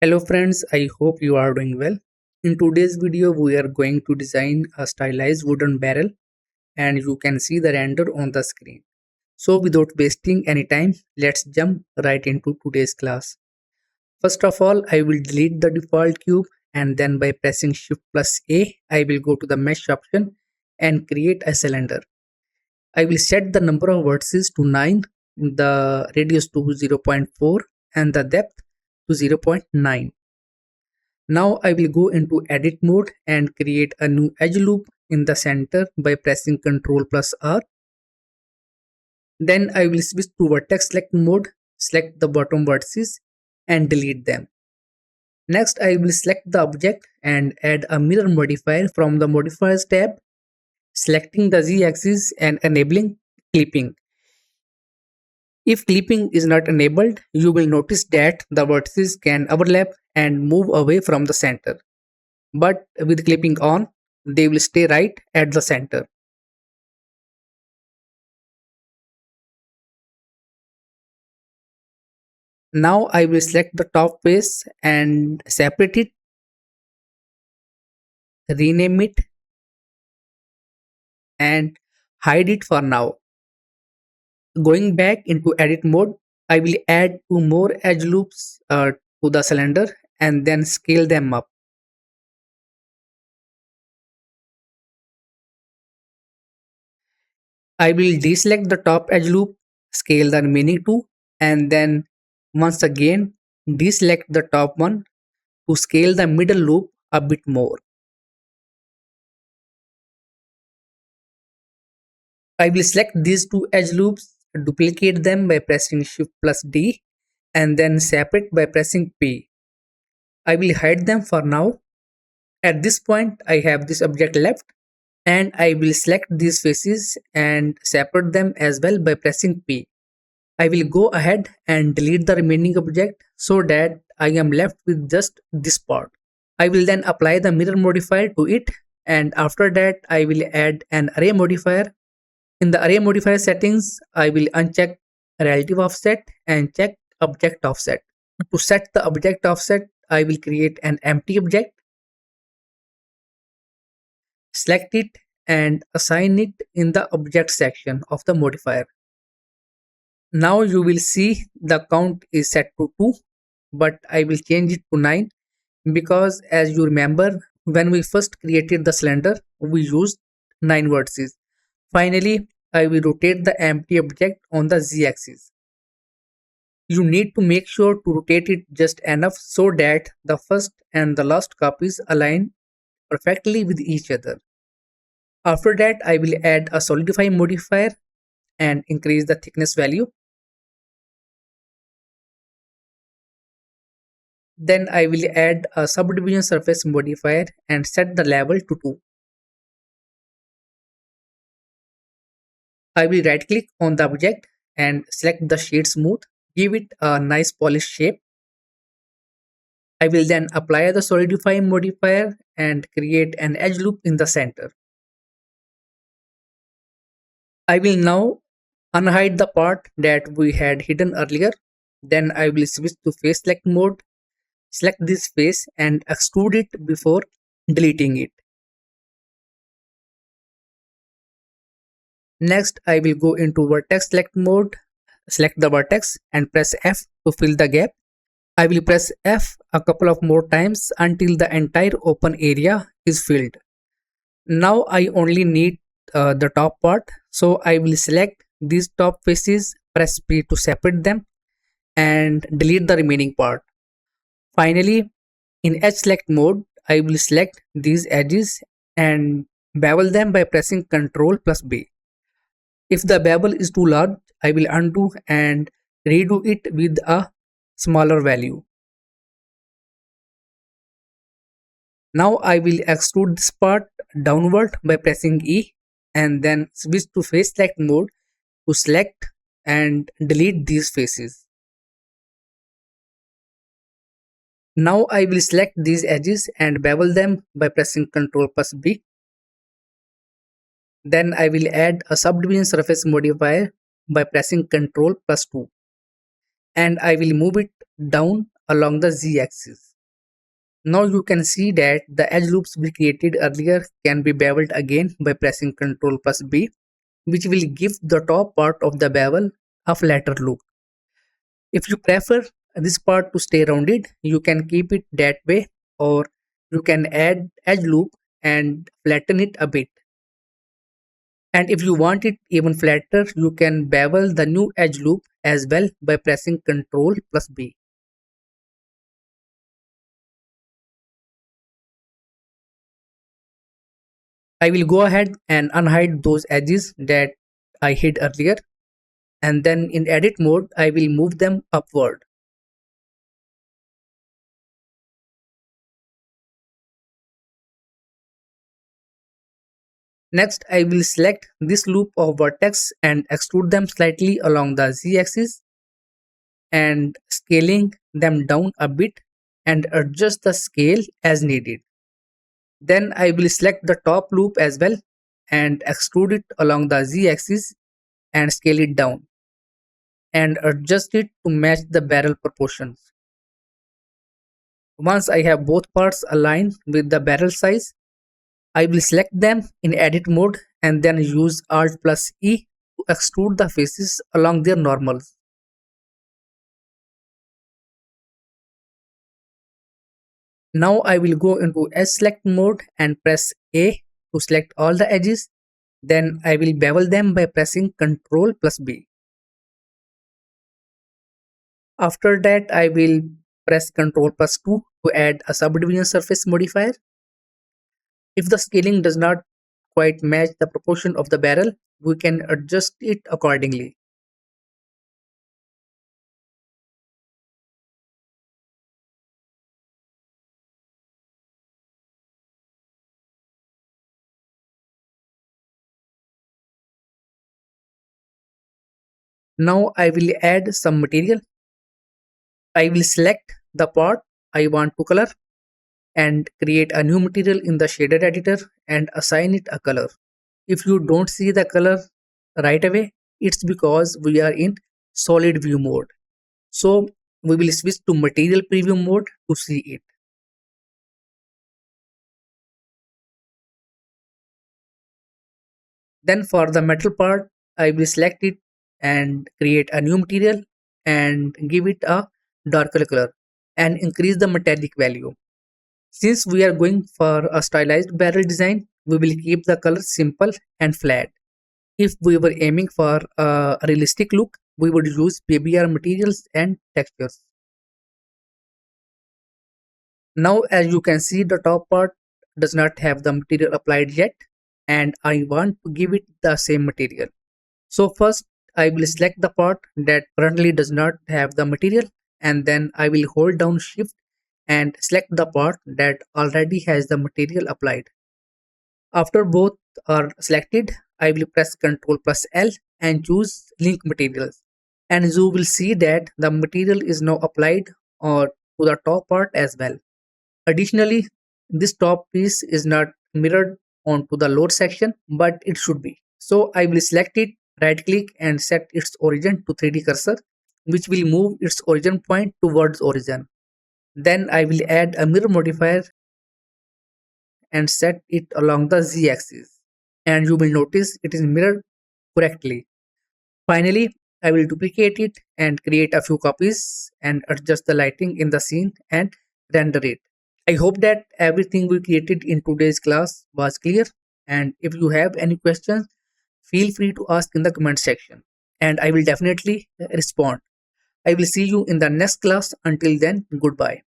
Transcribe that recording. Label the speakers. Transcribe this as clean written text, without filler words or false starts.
Speaker 1: Hello friends, I hope you are doing well. In today's video, we are going to design a stylized wooden barrel and you can see the render on the screen. So without wasting any time, let's jump right into today's class. First of all, I will delete the default cube and then by pressing Shift plus A, I will go to the mesh option and create a cylinder. I will set the number of vertices to 9, the radius to 0 0.4 and the depth to 0 0.9. Now I will go into edit mode and create a new edge loop in the center by pressing Ctrl plus R. Then I will switch to vertex select mode, select the bottom vertices and delete them. Next I will select the object and add a mirror modifier from the modifiers tab, selecting the z-axis and enabling clipping. If clipping is not enabled, you will notice that the vertices can overlap and move away from the center. But with clipping on, they will stay right at the center. Now I will select the top face and separate it, rename it and hide it for now. Going back into edit mode, I will add two more edge loops to the cylinder and then scale them up. I will deselect the top edge loop, scale the remaining two, and then once again deselect the top one to scale the middle loop a bit more. I will select these two edge loops, duplicate them by pressing Shift plus D, and then separate by pressing P. I will hide them for now. At this point, I have this object left, and I will select these faces and separate them as well by pressing P. I will go ahead and delete the remaining object so that I am left with just this part. I will then apply the mirror modifier to it, and after that I will add an array modifier. In the array modifier settings, I will uncheck relative offset and check object offset. To set the object offset, I will create an empty object, select it and assign it in the object section of the modifier. Now you will see the count is set to 2, but I will change it to 9 because as you remember, when we first created the cylinder, we used 9 vertices. Finally, I will rotate the empty object on the z-axis. You need to make sure to rotate it just enough so that the first and the last copies align perfectly with each other. After that, I will add a solidify modifier and increase the thickness value. Then I will add a subdivision surface modifier and set the level to 2. I will right click on the object and select the shade smooth, give it a nice polished shape. I will then apply the solidify modifier and create an edge loop in the center. I will now unhide the part that we had hidden earlier. Then I will switch to face select mode, select this face and extrude it before deleting it. Next, I will go into vertex select mode, select the vertex and press F to fill the gap. I will press F a couple of more times until the entire open area is filled. Now I only need the top part, so I will select these top faces, press P to separate them and delete the remaining part. Finally, in edge select mode, I will select these edges and bevel them by pressing Ctrl plus B. If the bevel is too large, I will undo and redo it with a smaller value. Now I will extrude this part downward by pressing E and then switch to face select mode to select and delete these faces. Now I will select these edges and bevel them by pressing Ctrl plus B. Then I will add a subdivision surface modifier by pressing Ctrl plus 2 and I will move it down along the z-axis. Now you can see that the edge loops we created earlier can be beveled again by pressing Ctrl plus B, which will give the top part of the bevel a flatter look. If you prefer this part to stay rounded, you can keep it that way, or you can add edge loop and flatten it a bit. And if you want it even flatter, you can bevel the new edge loop as well by pressing Ctrl plus B. I will go ahead and unhide those edges that I hid earlier, and then in edit mode I will move them upward. Next I will select this loop of vertex and extrude them slightly along the z-axis and scaling them down a bit and adjust the scale as needed. Then I will select the top loop as well and extrude it along the z-axis and scale it down and adjust it to match the barrel proportions. Once I have both parts aligned with the barrel size, I will select them in edit mode and then use Alt plus E to extrude the faces along their normals. Now I will go into edge select mode and press A to select all the edges. Then I will bevel them by pressing Ctrl plus B. After that I will press Ctrl plus 2 to add a subdivision surface modifier. If the scaling does not quite match the proportion of the barrel, we can adjust it accordingly. Now I will add some material. I will select the part I want to color and create a new material in the shader editor and assign it a color. If you don't see the color right away, it's because we are in solid view mode. So we will switch to material preview mode to see it. Then for the metal part, I will select it and create a new material and give it a darker color and increase the metallic value. Since we are going for a stylized barrel design, we will keep the color simple and flat. If we were aiming for a realistic look, we would use PBR materials and textures. Now as you can see, the top part does not have the material applied yet, and I want to give it the same material. So first I will select the part that currently does not have the material, and then I will hold down shift and select the part that already has the material applied. After both are selected, I will press Ctrl plus L and choose link materials. And you will see that the material is now applied or to the top part as well. Additionally, this top piece is not mirrored onto the lower section, but it should be. So I will select it, right click and set its origin to 3D cursor, which will move its origin point towards origin. Then I will add a mirror modifier and set it along the z-axis, and you will notice it is mirrored correctly. Finally, I will duplicate it and create a few copies and adjust the lighting in the scene and render it. I hope that everything we created in today's class was clear, and if you have any questions, feel free to ask in the comment section and I will definitely respond. I will see you in the next class. Until then, goodbye.